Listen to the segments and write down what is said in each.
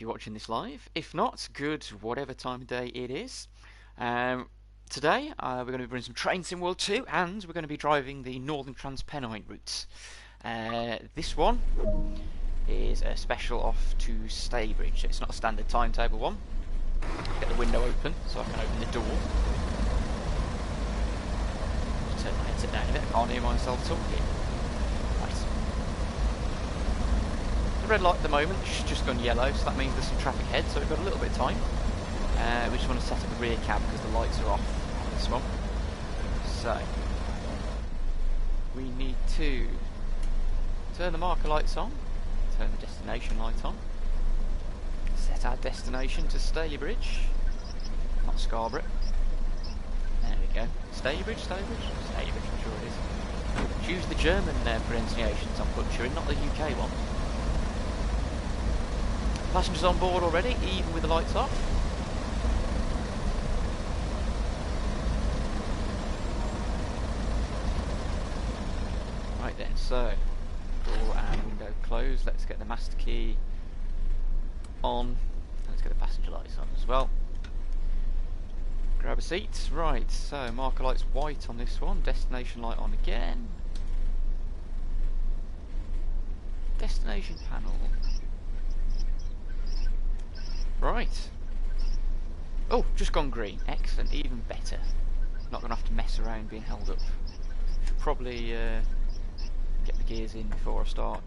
you're watching this live. If not, good, whatever time of day it is. Um, Today, we're going to be running some Train Sim World 2, and we're going to be driving the Northern Trans-Pennine route. This one is a special off to Staybridge. It's not a standard timetable one. Get the window open so I can open the door. Just turn my headset down a bit. I can't hear myself talking. Right. The red light at the moment has just gone yellow, so that means there's some traffic ahead, so we've got a little bit of time. We just want to set up a rear cab because the lights are off on this one. So, we need to turn the marker lights on, turn the destination light on, set our destination to Staybridge, not Scarborough. There we go. Staybridge, I'm sure it is. Choose the German pronunciations I'm butchering, not the UK one. Passengers on board already, even with the lights off. Right then, so door and window closed. Let's get the master key on. And let's get the passenger lights on as well. Grab a seat. Right, so marker light's white on this one. Destination light on again. Destination panel. Right. Oh, just gone green. Excellent, even better. Not going to have to mess around being held up. Should probably get the gears in before I start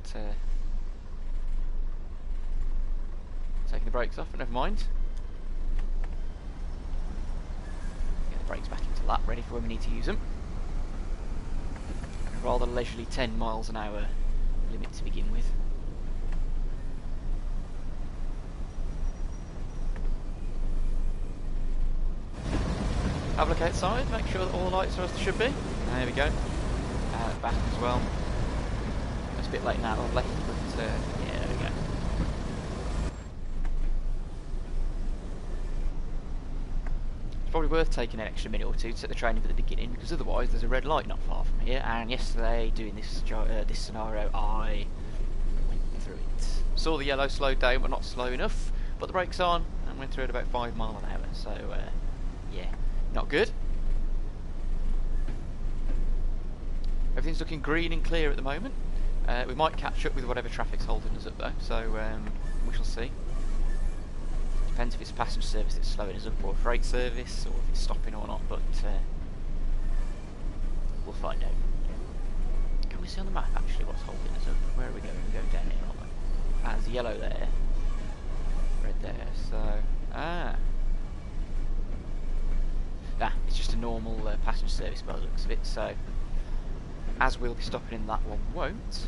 taking the brakes off, but never mind. Get the brakes back into lap, ready for when we need to use them. Rather leisurely 10 miles an hour limit to begin with. Have a look outside, make sure that all the lights are as they should be. There we go. Back as well. It's a bit late now, I've left, but yeah, there we go. It's probably worth taking an extra minute or two to set the train up at the beginning, because otherwise there's a red light not far from here, and yesterday, doing this scenario, I went through it. Saw the yellow slowed down, but not slow enough, put the brakes on, and went through at about 5 miles an hour, so yeah. Not good. Everything's looking green and clear at the moment. We might catch up with whatever traffic's holding us up though, so we shall see. Depends if it's a passenger service that's slowing us up or a freight service, or if it's stopping or not, but we'll find out. Can we see on the map actually what's holding us up? Where are we going? We're going down here, aren't we? There's yellow there, red there, so... it's just a normal passenger service by the looks of it, so as we'll be stopping in that one, won't.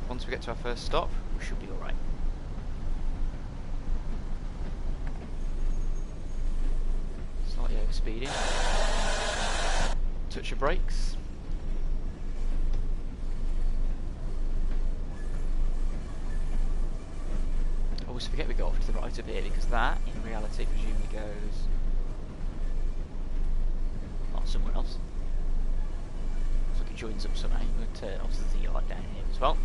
Once we get to our first stop, we should be alright. Slightly overspeeding. Touch of brakes. Always forget we go off to the right of here, because that, in reality, presumably goes... somewhere else. Looks like it joins up somehow, but obviously there's a light down here as well.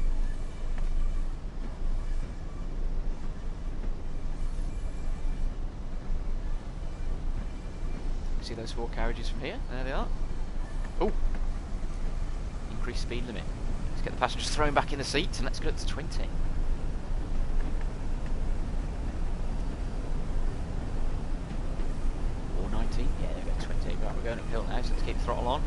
See those 4 carriages from here? There they are. Oh! Increased speed limit. Let's get the passengers thrown back in the seats and let's go up to 20. Or 19. Yeah, there we go, 20. Right, we're going uphill now, so let's keep the throttle on.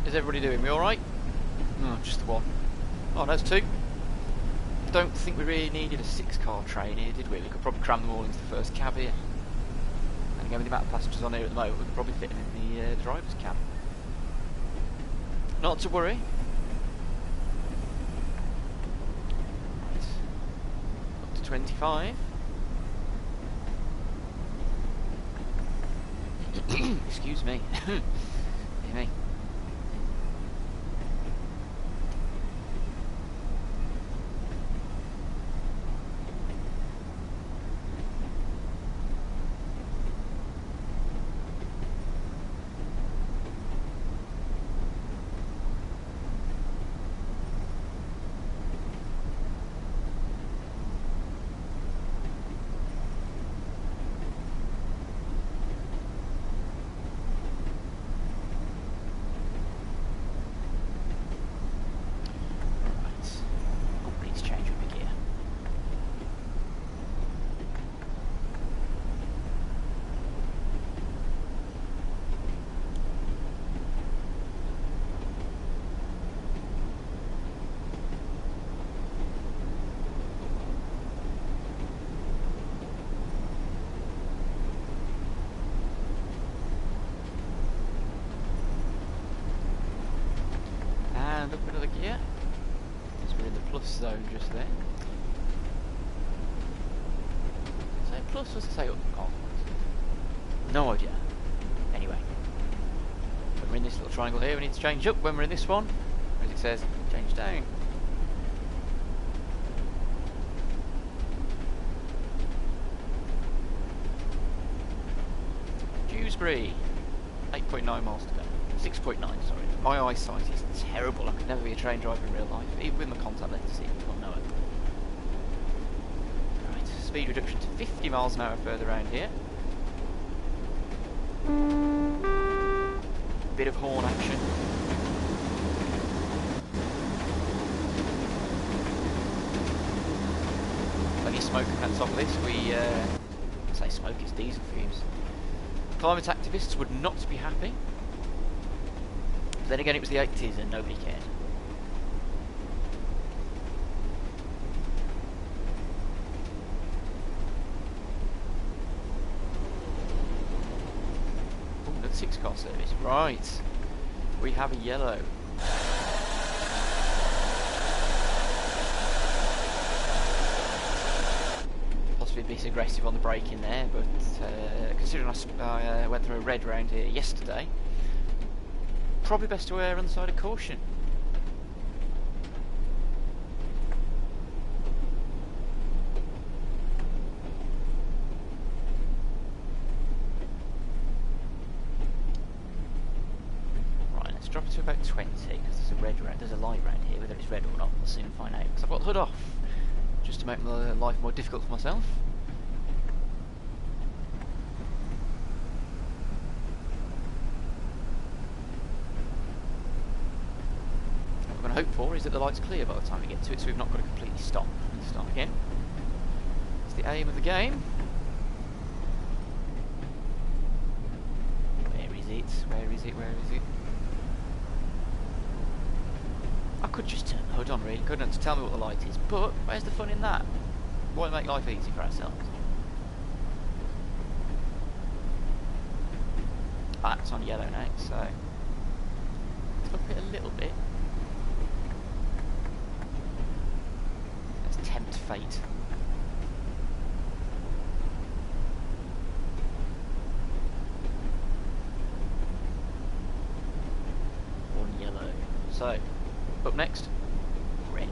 Is everybody doing? We alright? Oh, just the one. Oh, there's 2. Don't think we really needed a 6-car train here, did we? We could probably cram them all into the first cab here. And again, with the amount of passengers on here at the moment, we could probably fit them in the driver's cab. Not to worry. Right. Up to 25. Excuse me. Hear me. round up another gear. So we're in the plus zone just there. Say plus, or say up? Oh, no idea. Anyway, when we're in this little triangle here, we need to change up. When we're in this one, as it says, change down. Dewsbury, 8.9 miles to go. 6.9, sorry. My eyesight is terrible. I could never be a train driver in real life, even with my contact lenses. Well, no. Right, speed reduction to 50 miles an hour further around here. Bit of horn action. Plenty of smoke on top of this. We say smoke, it's diesel fumes. Climate activists would not be happy. But then again, it was the 80s and nobody cared. Ooh, another 6-car service. Right. We have a yellow. Possibly a bit aggressive on the braking there, but considering I went through a red round here yesterday, probably best to err on the side of caution. Right, let's drop it to about 20, because there's a light round here. Whether it's red or not, we'll soon find out. Because I've got the hood off, just to make my life more difficult for myself. What we're going to hope for is that the light's clear by the time we get to it, so we've not got to completely stop and start again. It's the aim of the game. Where is it? Where is it? Where is it? I could just turn the hood on, really, couldn't I, to tell me what the light is, but where's the fun in that? Why make life easy for ourselves? Ah, it's on yellow now, so let's flip it a little bit. Let's tempt fate. One yellow. So, up next, red.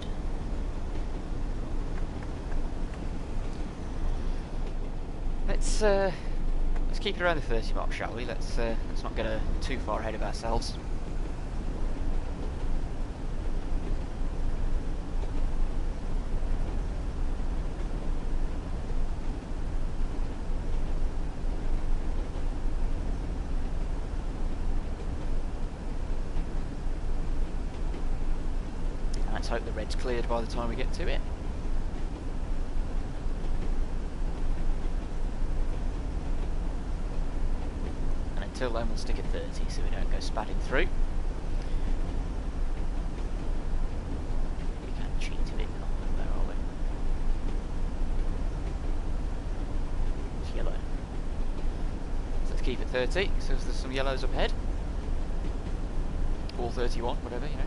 Let's keep it around the 30 mark, shall we? Let's not get too far ahead of ourselves. And let's hope the red's cleared by the time we get to it. Until then, we'll stick at 30 so we don't go spatting through. We can cheat a bit, where are we? It's yellow. So let's keep it 30, so there's some yellows up ahead. Or 31, whatever, you know.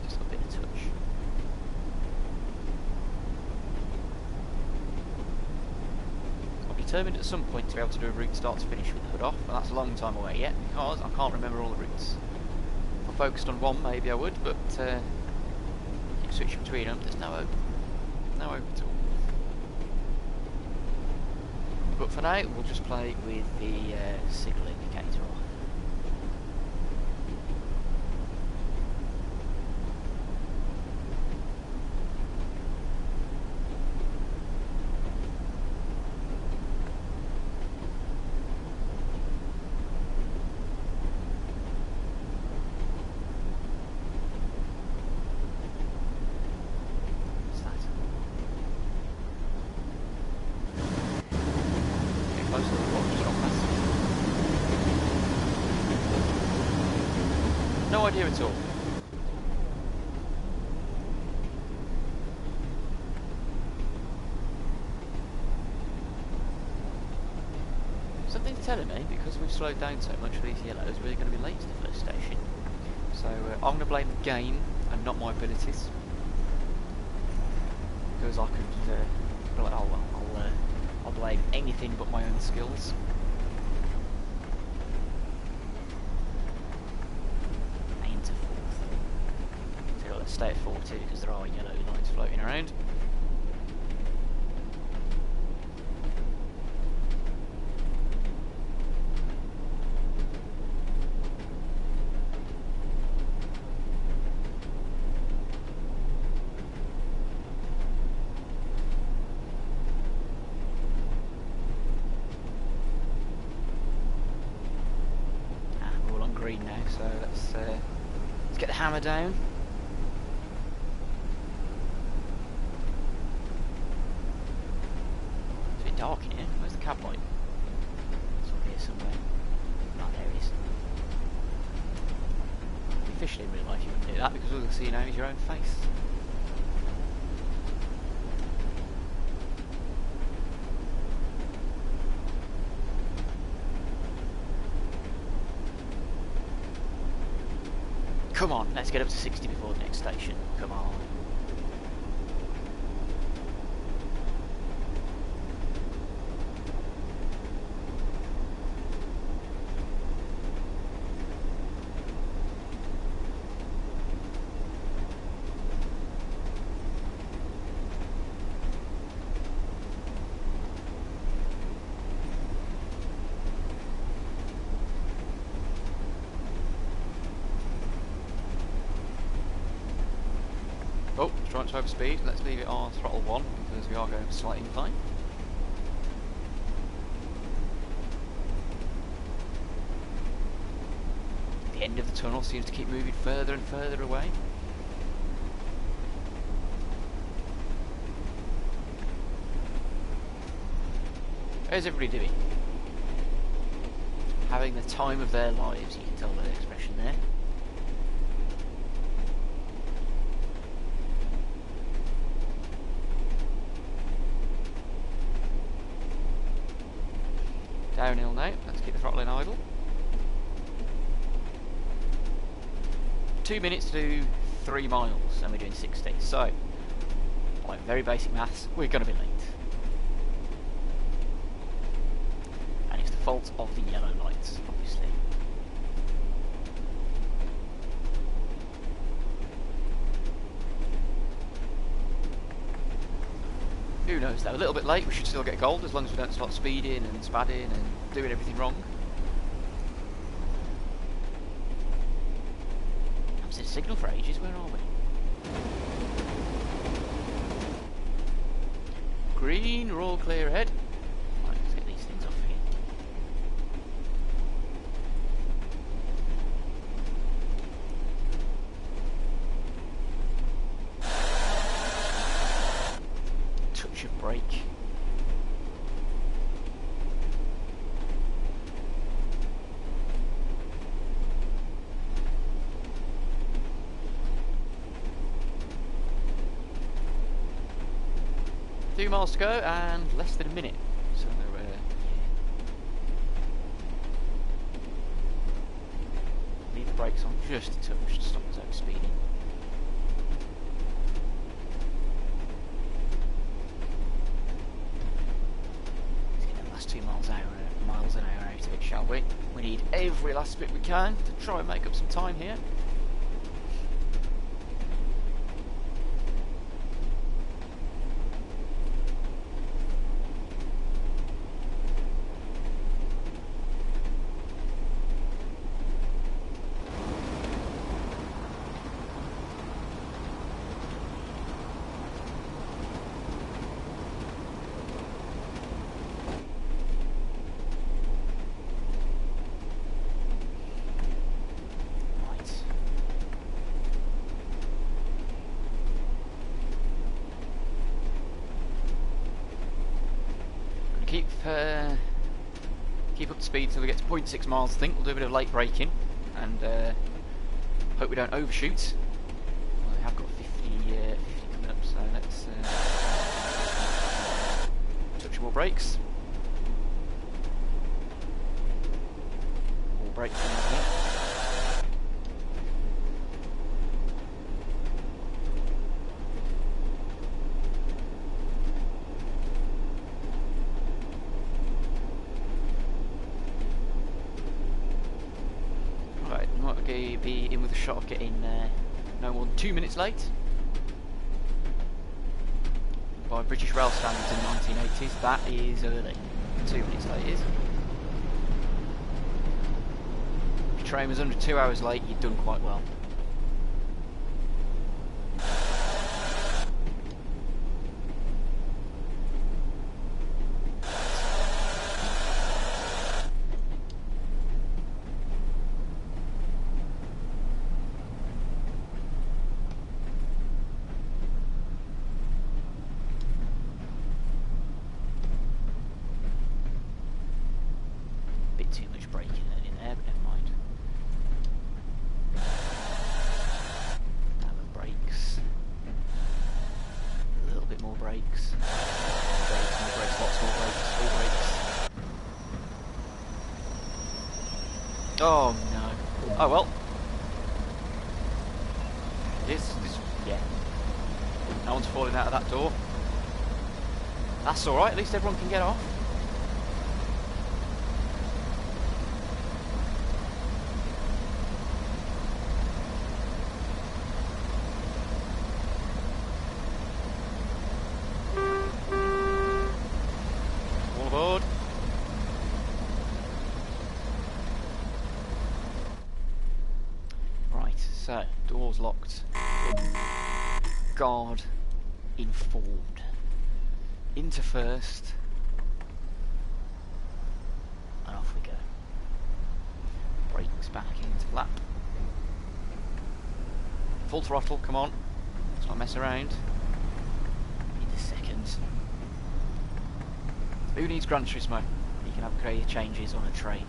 Just a bit of touch. Determined at some point to be able to do a route start to finish with the hood off, and that's a long time away yet because I can't remember all the routes. If I focused on one, maybe I would, but keep switching between them. There's no hope. No hope at all. But for now, we'll just play with the signal indicator off. No idea at all. Something telling me, because we've slowed down so much for these yellows, we're going to be late to the first station. So I'm going to blame the game and not my abilities. Because I could be like, oh well, I'll blame anything but my own skills. Into fourth. So let's stay at 40 because there are yellow lines floating around. Green now, so let's get the hammer down. It's a bit dark in here. Where's the cab light? It's up here somewhere. Oh, there it is. If you fished in real life, you wouldn't do that because all you'll see now is your own face. Come on, let's get up to 60 before the next station. Come on. Oh, trying to overspeed. Let's leave it on throttle 1 because we are going for slight incline. The end of the tunnel seems to keep moving further and further away. How's everybody doing? Having the time of their lives, you can tell by the expression there. Downhill now, let's keep the throttle in idle. 2 minutes to do 3 miles and we're doing 60, so like very basic maths, we're going to be late. And it's the fault of the yellow lights, obviously. Who knows though, a little bit late, we should still get gold as long as we don't start speeding and spadding and doing everything wrong. I've seen a signal for ages, where are we? Green, we're all clear ahead. Right, let's get these things off again. Touch of brake. Two miles to go and less than a minute. So yeah. Leave the brakes on just a touch to stop us overspeeding. Let's get the last 2 miles an hour out of it, shall we? We need every last bit we can to try and make up some time here. Keep up the speed until we get to 0.6 miles. I think we'll do a bit of late braking and hope we don't overshoot. Well, we have got 50 coming up, so let's touch more brakes. with a shot of getting no more than 2 minutes late. By British rail standards in the 1980s, that is early. 2 minutes late is. If your train was under 2 hours late, you'd done quite well. Too much braking in there, but never mind. Now the brakes. A little bit more brakes. Brakes, more brakes, lots more brakes, all brakes. Oh no. Oh well. This, yeah. No one's falling out of that door. That's alright, at least everyone can get off. So, doors locked. Guard informed. Into first. And off we go. Brakes back into lap. Full throttle, come on. Let's not mess around. Into second. Who needs Gran Turismo? You can upgrade changes on a train.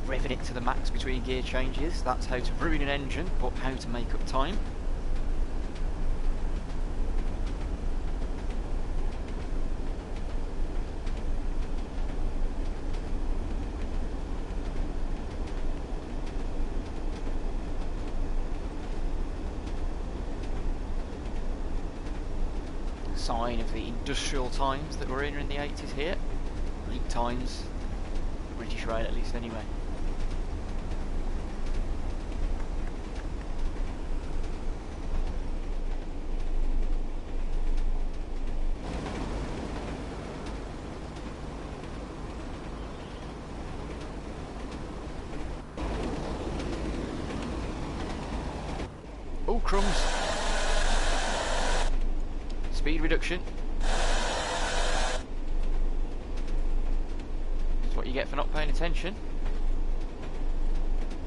Revving it to the max between gear changes. That's how to ruin an engine, but how to make up time. Sign of the industrial times that we're in the 80s here. Leap times. British Rail at least anyway. Oh, crumbs. Speed reduction. That's what you get for not paying attention.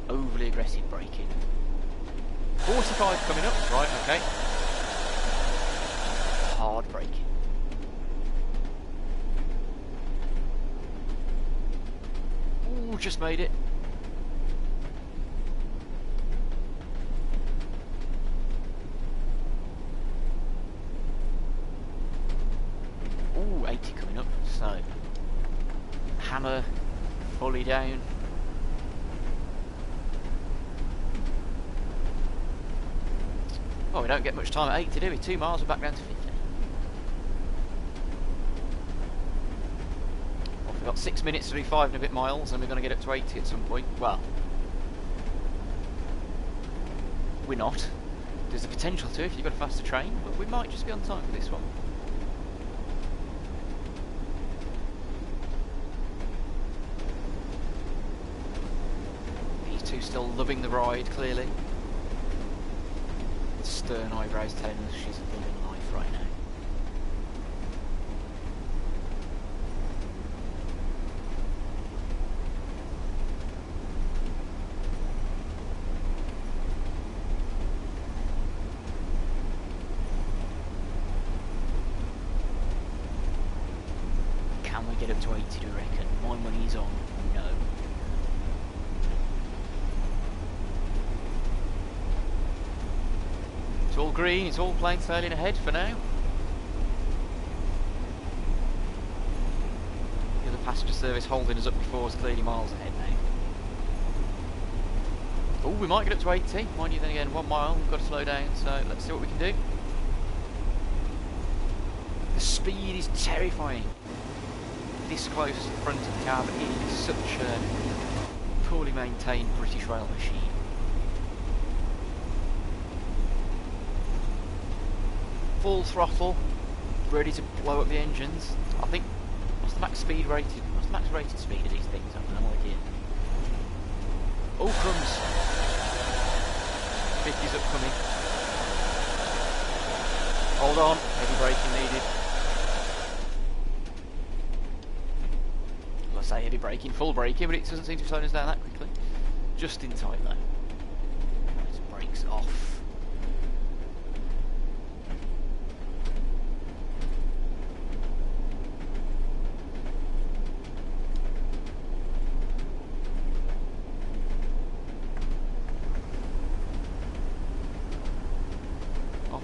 Overly aggressive braking. 45 coming up. Right, okay. Hard braking. Ooh, just made it. Ooh, 80 coming up, so hammer fully down. Oh, we don't get much time at 80, do we? 2 miles, we're back down to 50. Well, we've got 6 minutes to do 5 and a bit miles, and we're going to get up to 80 at some point. Well, we're not. There's the potential to if you've got a faster train, but we might just be on time for this one. Still loving the ride, clearly. Stern eyebrows telling us she's loving life right now. Can we get up to 80, do you reckon? My money's on no. green, it's all plain sailing ahead for now. The other passenger service holding us up before is clearly miles ahead now. Oh, we might get up to 80. Mind you, then again, 1 mile, we've got to slow down, so let's see what we can do. The speed is terrifying. This close to the front of the car, but it is such a poorly maintained British rail machine. Full throttle, ready to blow up the engines. I think, what's the max rated speed of these things? I have no idea. Oh, crumbs. 50's upcoming. Hold on, heavy braking needed. Well, I say heavy braking, full braking, but it doesn't seem to slow us down that quickly. Just in time though. Let's brakes off.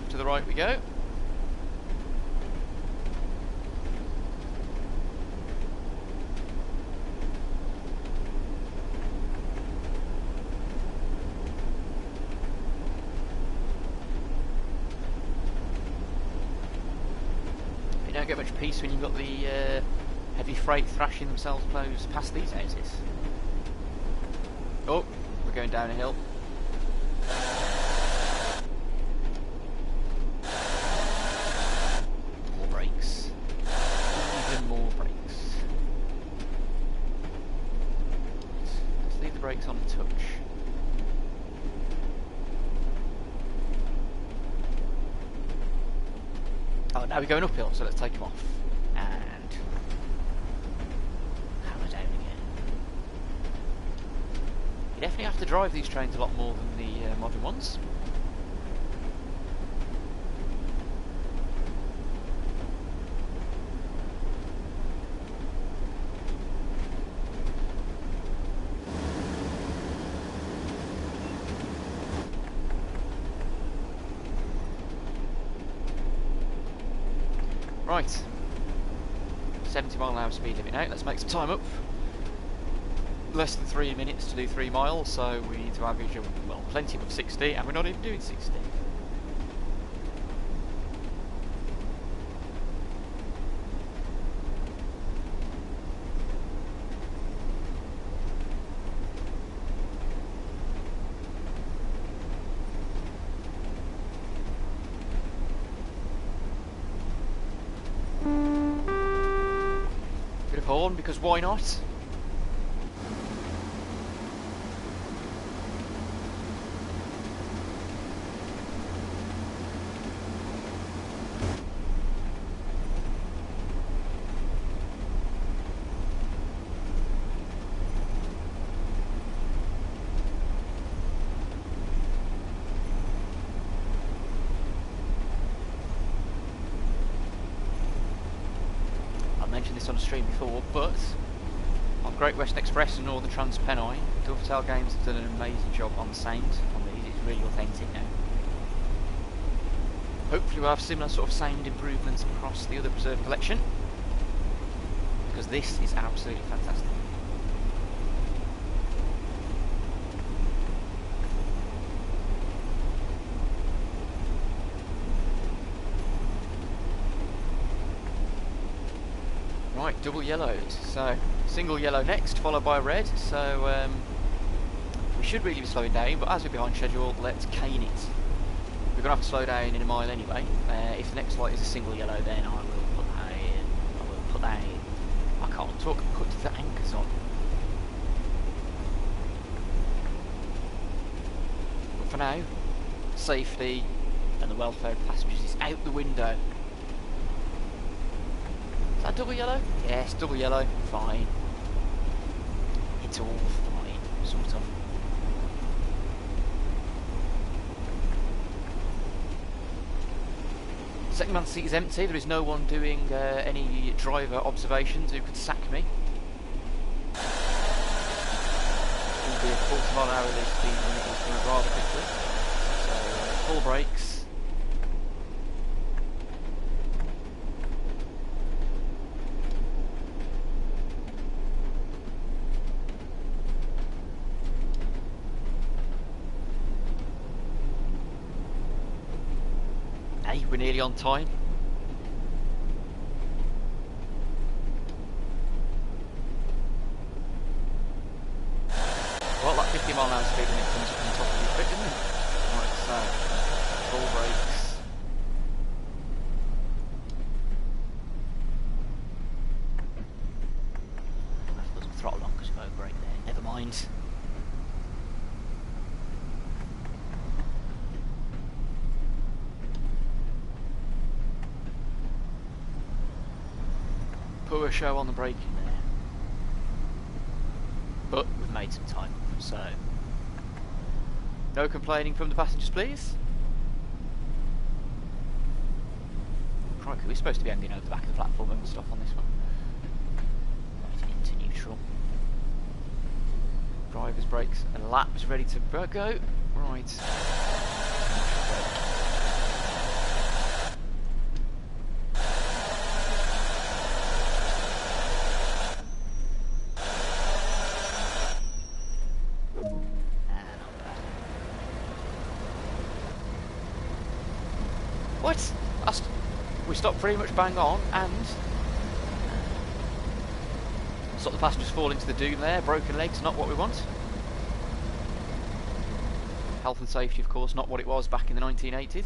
To the right we go. You don't get much peace when you've got the heavy freight thrashing themselves close past these houses. Oh, we're going down a hill. Brakes on a touch. Oh, now we're going uphill, so let's take them off. And hammer down again. You definitely have to drive these trains a lot more than the modern ones. Right, 70-mile-an-hour speed limit now. Let's make some time up. Less than 3 minutes to do 3 miles, so we need to average, well, plenty above 60, and we're not even doing 60. Horn, because why not? Mentioned this on the stream before, but on Great Western Express and Northern Trans-Penine, Dovetail Games have done an amazing job on the sound on these. It's really authentic now. Hopefully we'll have similar sort of sound improvements across the other Preserve collection, because this is absolutely fantastic. Right, double yellows. So single yellow next, followed by red. So we should really be slowing down, but as we're behind schedule, let's cane it. We're gonna have to slow down in a mile anyway. If the next light is a single yellow, then I will put that in. I will put that in. I can't talk. Put the anchors on. But for now, safety and the welfare of passengers is out the window. Is that double yellow? Yes, double yellow. Fine. It's all fine, sort of. Second man seat is empty. There is no one doing any driver observations who could sack me. It will be a 40-mile-an-hour release speed limit is going rather quickly. So full brakes. Hey, we're nearly on time. Well, that 50-mile-an-hour speed limit comes up on top of your foot, doesn't it? Right, so full brakes. I've got some throttle on because of no brake there. Never mind. Poor show on the braking there. But we've made some time, so no complaining from the passengers, please. Crikey, we're supposed to be hanging over the back of the platform and stuff on this one. Right, into neutral. Driver's brakes and laps ready to go. Right. What? We stopped pretty much bang on, and sort the passengers fall into the doom there. Broken legs, not what we want. Health and safety, of course, not what it was back in the 1980s.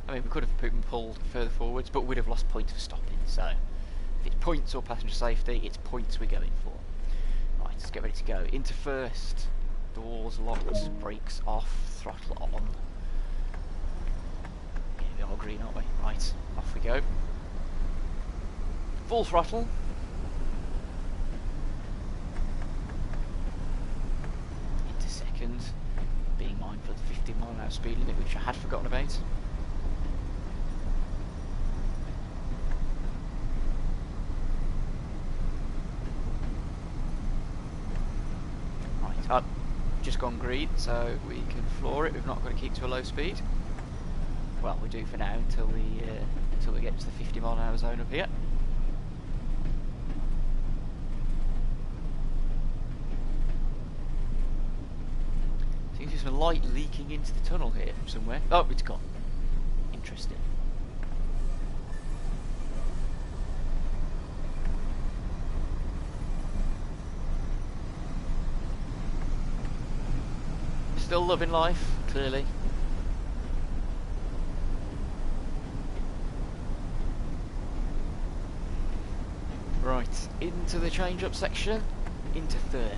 I mean, we could have been pulled further forwards, but we'd have lost points for stopping. So, if it's points or passenger safety, it's points we're going for. Right, let's get ready to go. Into first. Doors locked, brakes off, throttle on. We're all green, aren't we? Right, off we go. Full throttle. Into second. Being mindful of the 50-mile-an-hour speed limit, which I had forgotten about. Right, up. Just gone green, so we can floor it. We've not got to keep to a low speed. Well, we do for now until we get to the 50-mile-an-hour zone up here. Seems there's some light leaking into the tunnel here from somewhere. Oh, it's gone. Interesting. Still loving life, clearly. Right, into the change-up section, into third.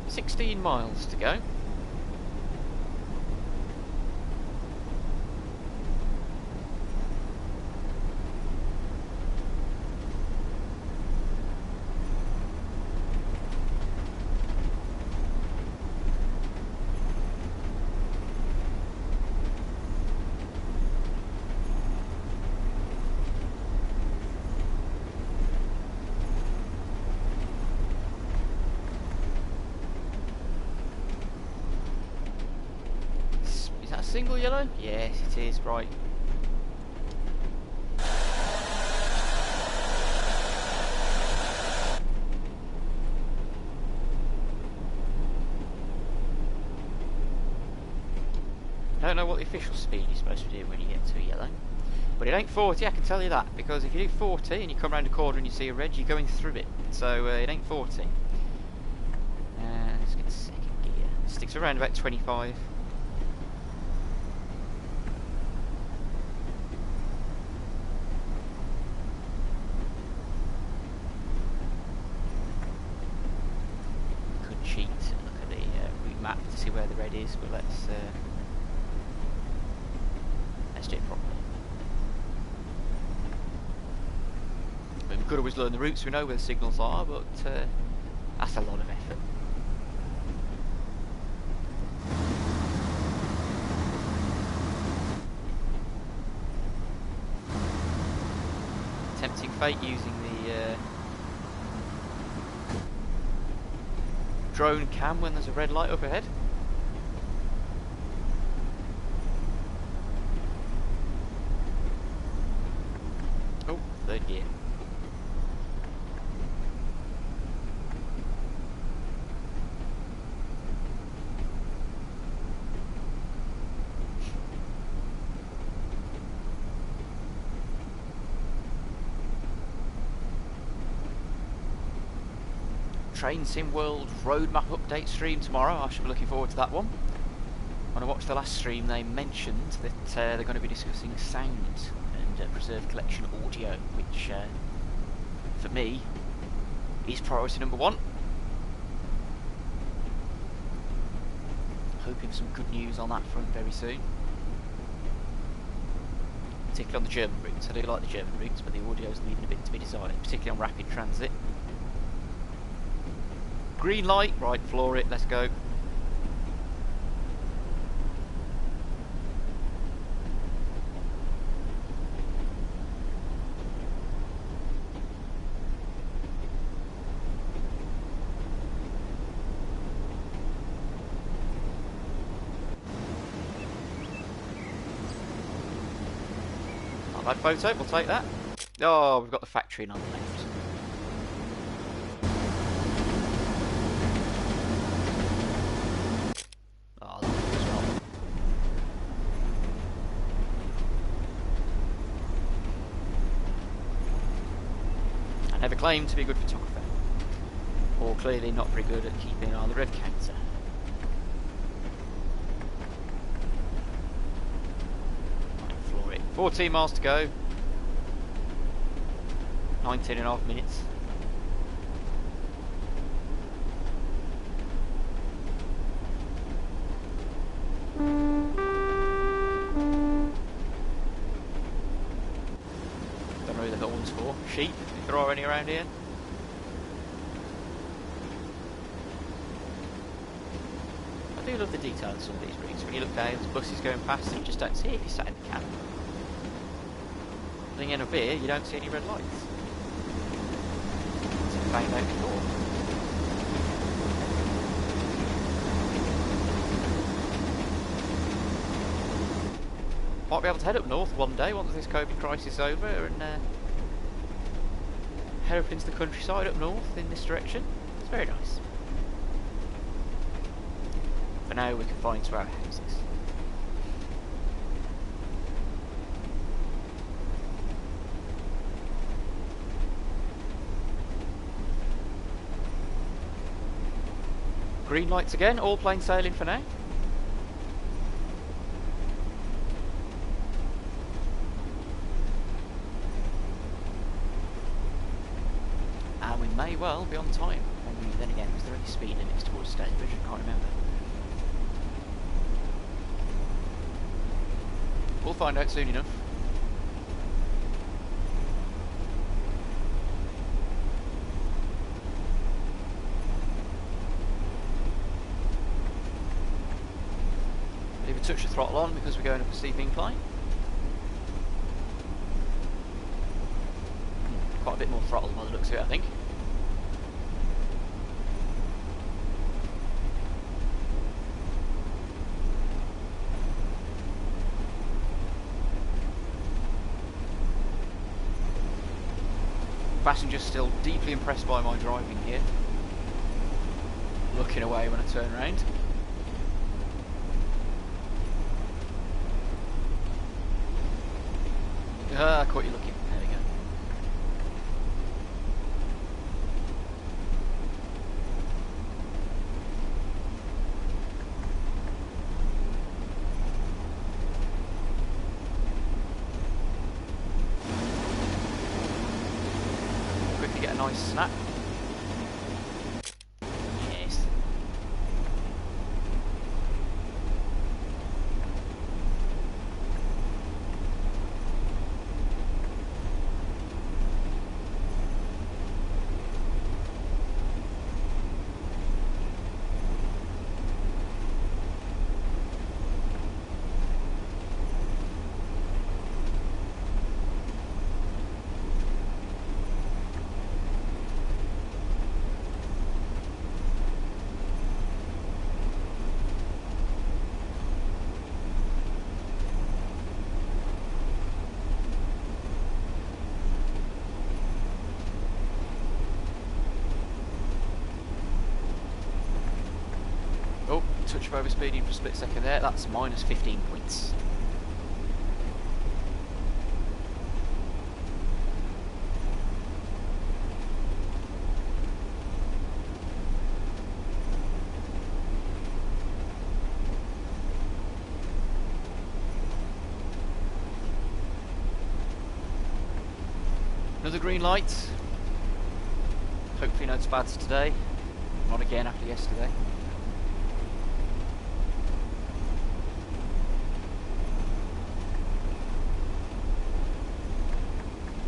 $16 miles to go. Single yellow? Yes, it is, right. I don't know what the official speed you're supposed to do when you get to yellow. But it ain't 40, I can tell you that, because if you do 40 and you come around a corner and you see a red, you're going through it. So it ain't 40. Let's get second gear. Sticks around about 25. To see where the red is, but let's do it properly. I mean, we could always learn the routes, we know where the signals are, but that's a lot of effort. Tempting fate using the drone cam when there's a red light up ahead. gear. Train Sim World roadmap update stream tomorrow. I should be looking forward to that one. When I watched the last stream, they mentioned that they're going to be discussing sound and preserved collection audio, which for me is priority number one. Hoping for some good news on that front very soon. Particularly on the German routes. I do like the German routes, but the audio's leaving a bit to be desired, particularly on rapid transit. Green light, right, floor it, let's go. Not a bad photo, we'll take that. Oh, we've got the factory in on the left. Never claimed to be a good photographer, or clearly not very good at keeping an eye on the rev counter. Right, floor it. 14 miles to go. 19.5 minutes. Don't know who the horn's for. Sheep? There are any around here? I do love the detail in some of these routes. When you look down, there's buses going past and you just don't see if you sat in the cab. Then again up here, you don't see any red lights. It's banged out before. Might be able to head up north one day once this COVID crisis is over and head up into the countryside up north in this direction. It's very nice. For now we can find to our houses. Green lights again, all plain sailing for now. May well be on time. And then again, was there any speed limits towards Stonebridge? I can't remember. We'll find out soon enough. Leave a touch of throttle on because we're going up a steep incline. Quite a bit more throttle by the looks of it, I think. Passengers still deeply impressed by my driving here. Looking away when I turn around. I caught you looking. There we go. Quickly get a nice snap. Yes. touch of overspeeding for a split second there. That's minus 15 points. Another green light. Hopefully not as bad as today. Not again after yesterday.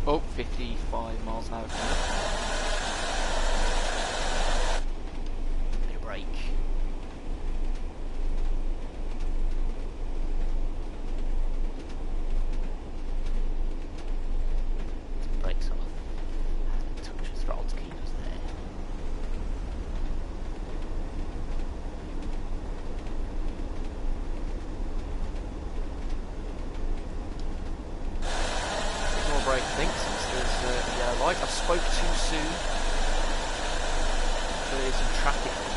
Oh, 55 miles an hour. Bit of brake. Brakes off. Touch the throttle to keep us there. More brake, I think, since there's a yellow light. I spoke too soon. There's some traffic ahead.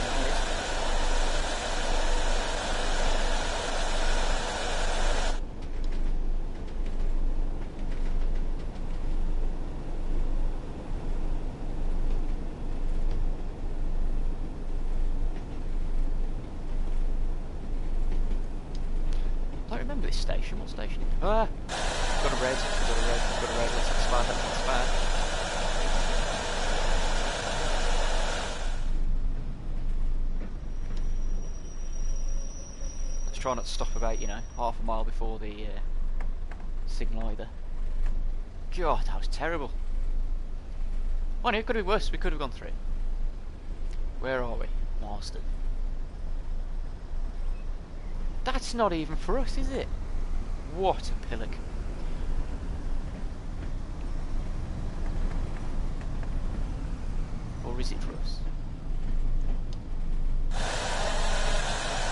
I don't remember this station. What station? Ah! Got a red, got a red, got a red. Let's expand, let's expand. Let's try not to stop about, you know, half a mile before the signal either. God, that was terrible. Oh no, it could have been worse. We could have gone through. Where are we? Marsden. That's not even for us, is it? What a pillock. Or is it for us?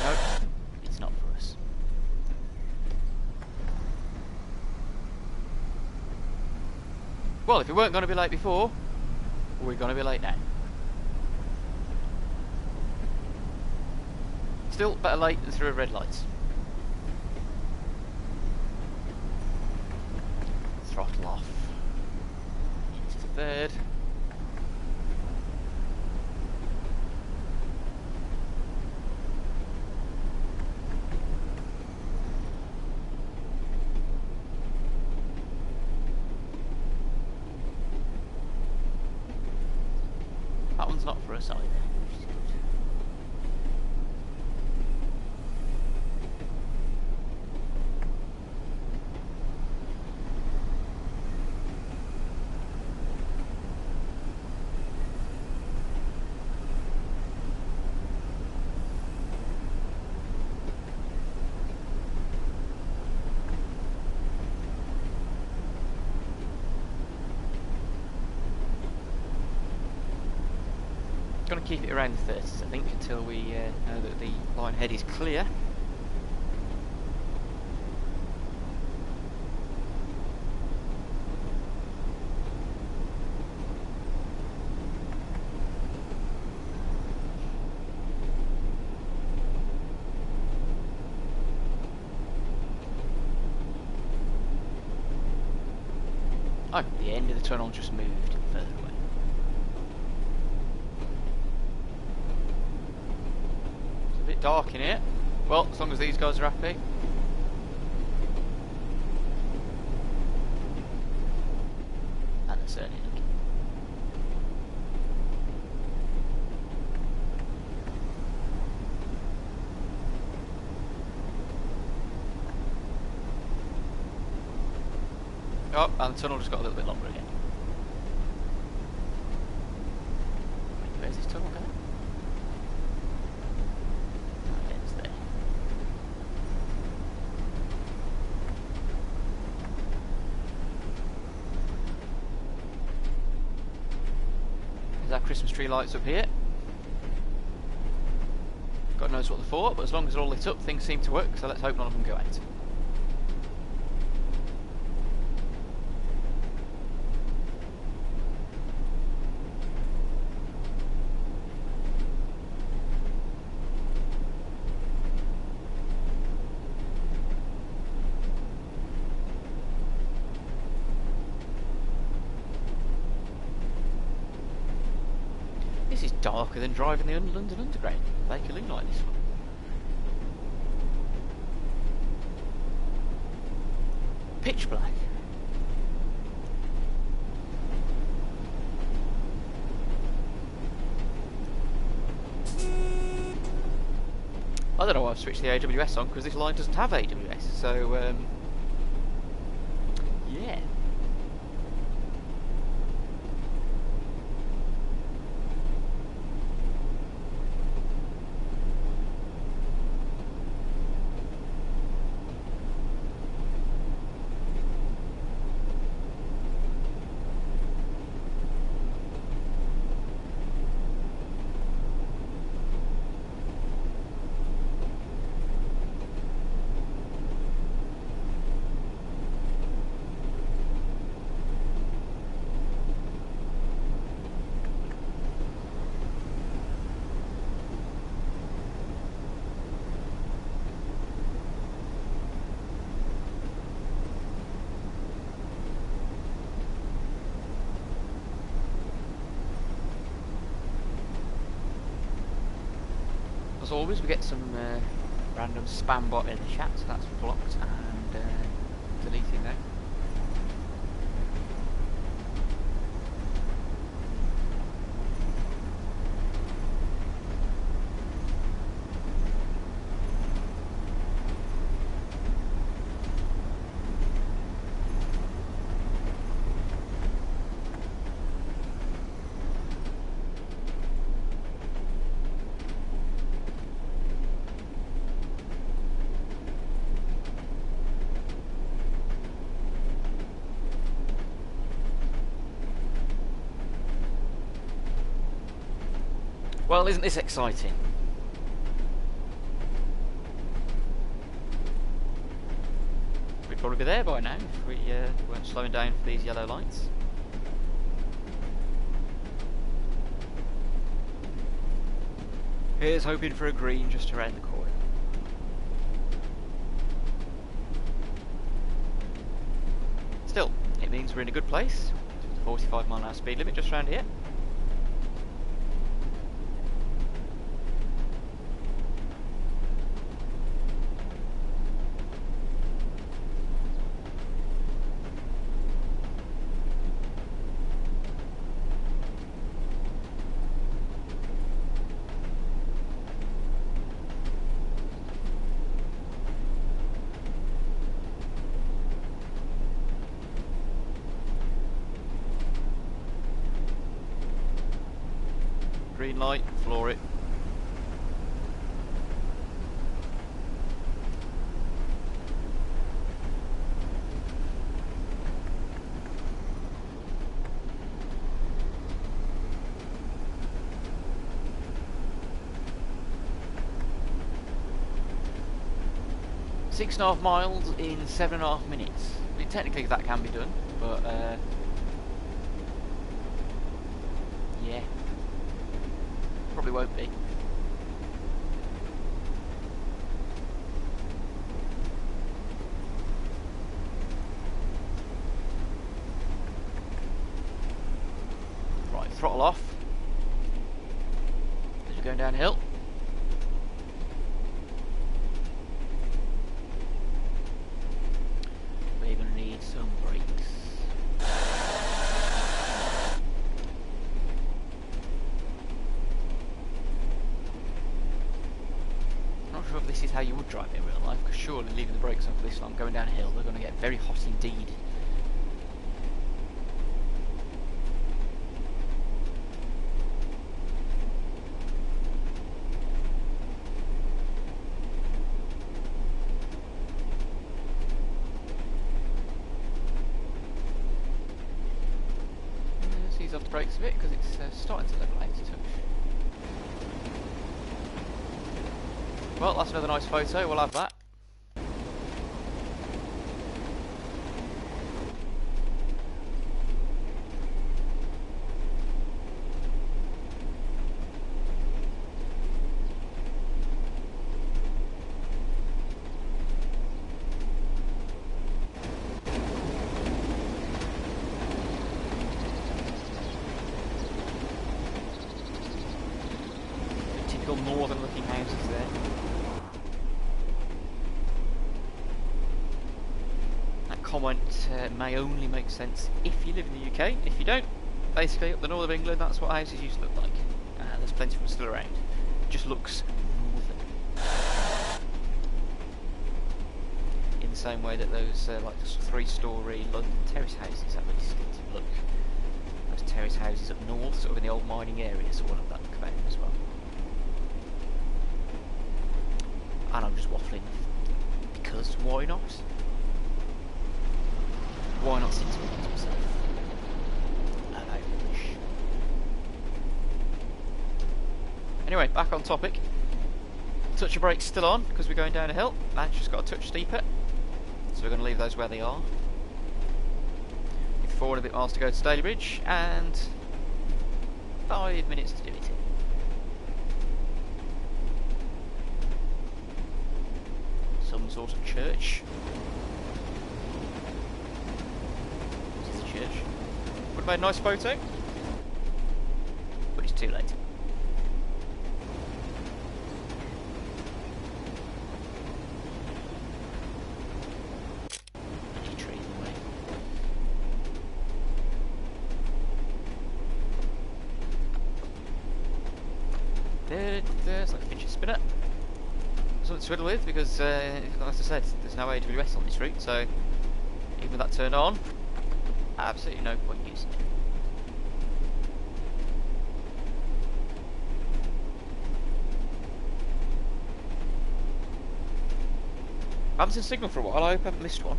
No, it's not for us. Well, if we weren't going to be late before, we're going to be late now. Still better late than through a red light. Throttle off. Into the third. That one's not for us either. Which is good. Going to keep it around the 30s, I think, until we know that the line ahead is clear. Oh, the end of the tunnel just moved further away. Dark in here. Well, as long as these guys are happy. And they're certainly looking. Oh, and the tunnel just got a little bit longer again. Where's this tunnel going? Our Christmas tree lights up here. God knows what they're for, but as long as they're all lit up, things seem to work, so let's hope none of them go out. This is darker than driving the London Underground. Make it look like this one. Pitch black. I don't know why I've switched the AWS on, because this line doesn't have AWS, so yeah. As always, we get some random spam bot in the chat, so that's blocked and deleted now. Well, isn't this exciting? We'd probably be there by now if we weren't slowing down for these yellow lights. Here's hoping for a green just around the corner. Still, it means we're in a good place. 45-mile-an-hour speed limit just around here. Green light, floor it. Six and a half miles in 7.5 minutes. I mean, technically that can be done, but yeah. Probably won't be. Right, throttle off as you're going downhill. We're going to need some brakes. If this is how you would drive it in real life, because surely leaving the brakes on for this long going down a hill, they're going to get very hot indeed. Let's ease off the brakes a bit because it's starting to level out a touch. Well, that's another nice photo, we'll have that. typical northern looking houses there. That comment may only make sense if you live in the UK. If you don't, basically up the north of England, that's what houses used to look like. There's plenty of them still around. It just looks northern. In the same way that those like 3-storey London terrace houses have a distinctive look. Those terrace houses up north, sort of in the old mining areas, all of that look about them as well. And I'm just waffling because why not? Why not sit to myself? Anyway, back on topic. Touch of brakes still on because we're going down a hill. That's just got a touch steeper, so we're going to leave those where they are. 4 and a bit miles to go to Stalybridge, and 5 minutes to do it in. Some sort of church. This is a church. Would have made a nice photo, but it's too late. There's like a fidget spinner. Something to twiddle with because, as I said, there's no AWS on this route, so even with that turned on, absolutely no point using it. I haven't seen a signal for a while. I hope I haven't missed one.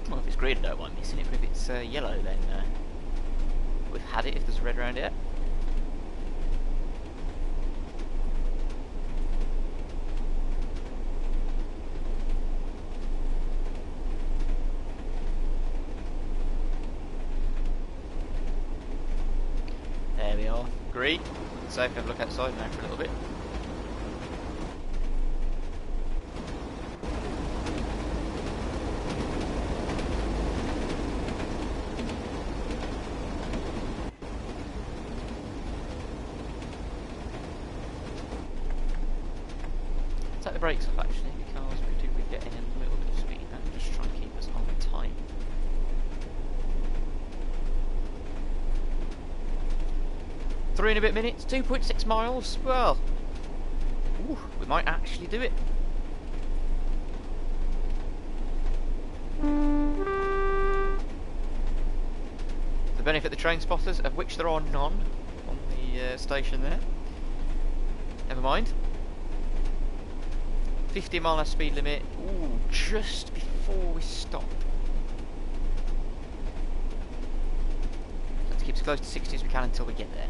Well, if it's green, I don't mind missing it, but if it's yellow, then we've had it if there's red around it. There we are. Green. So if we have a look outside now for a little bit. Take the brakes off actually because we do be getting in a little bit of speed now. Just try and keep us on time. Three and a bit minutes, 2.6 miles. Well, ooh, we might actually do it. To benefit the train spotters, of which there are none on the station there. Never mind. 50-mile speed limit. Ooh, just before we stop. Let's keep as close to 60 as we can until we get there.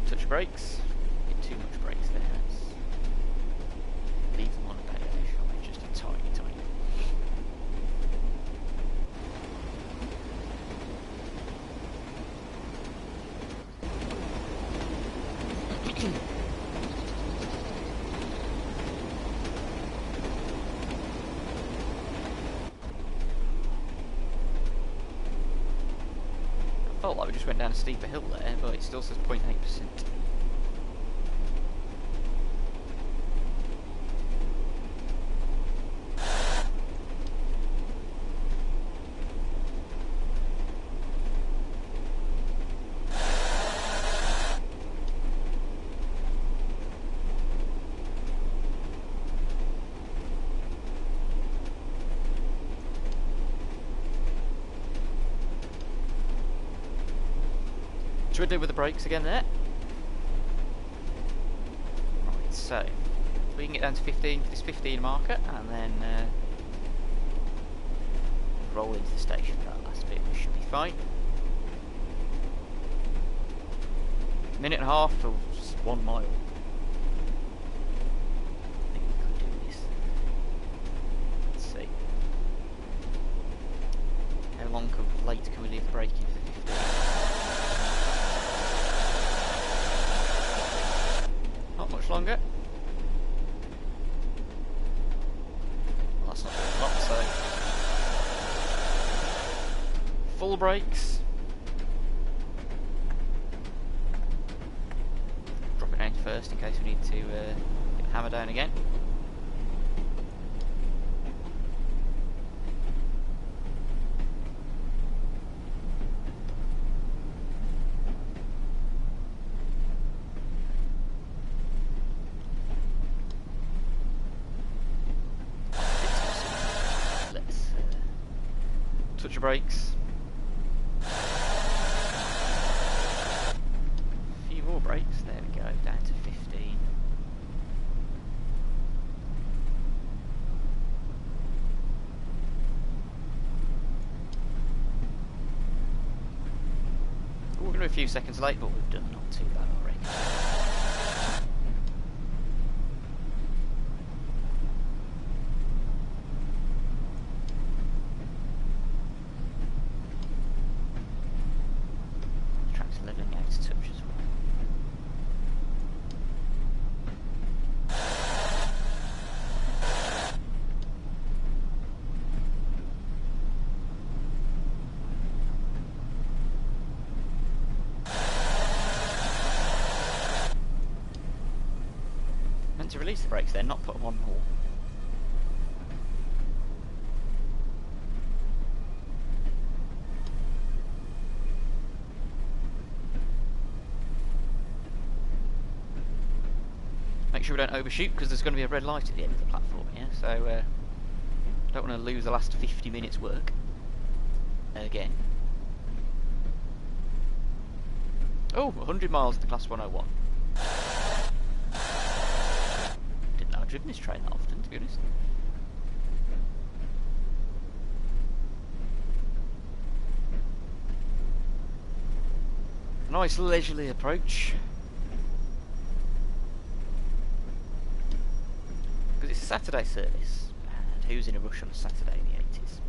Touch brakes. Get too much brakes there. Leave them on a pedal, just a tiny, tiny. Felt like we just went down a steeper hill there, but it still says 0.8%. Should we do with the brakes again there? Right, so we can get down to 15 for this 15 marker and then roll into the station for that last bit. We should be fine. Minute and a half for just 1 mile. I think we could do this. Let's see. How long late can we leave the braking for the 15? Not much longer. brakes. Drop it down first in case we need to get the hammer down again. Let's touch the brakes. A few more brakes. There we go. Down to 15. We're going to be a few seconds late, but we've done not too bad already. The track's levelling out to touch as well. Meant to release the brakes then, not put them on more. Make sure we don't overshoot because there's going to be a red light at the end of the platform here, so don't want to lose the last 50 minutes work again. Oh, 100 miles to Class 101. Didn't know I'd driven this train that often, to be honest. A nice leisurely approach. Because it's a Saturday service, and who's in a rush on a Saturday in the 80s?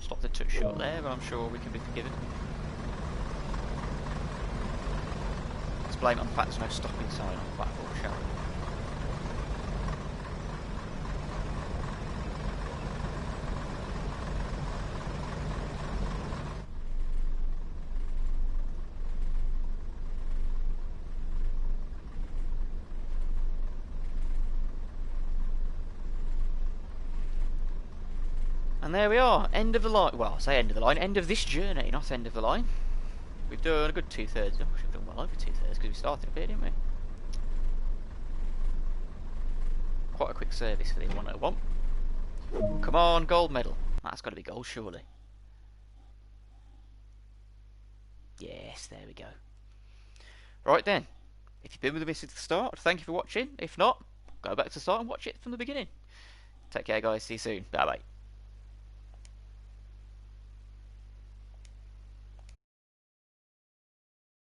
Stopped a touch short there, but I'm sure we can be forgiven. Let's blame it on the fact there's no stopping sign on the platform, shall we? And there we are, end of the line. Well, I say end of the line, end of this journey, not end of the line. We've done a good 2/3. Oh, we've done well over 2/3 because we started up here, didn't we? Quite a quick service for the 101. Come on, gold medal. That's got to be gold, surely. Yes, there we go. Right then, if you've been with me since the start, thank you for watching. If not, go back to the start and watch it from the beginning. Take care, guys. See you soon. Bye bye.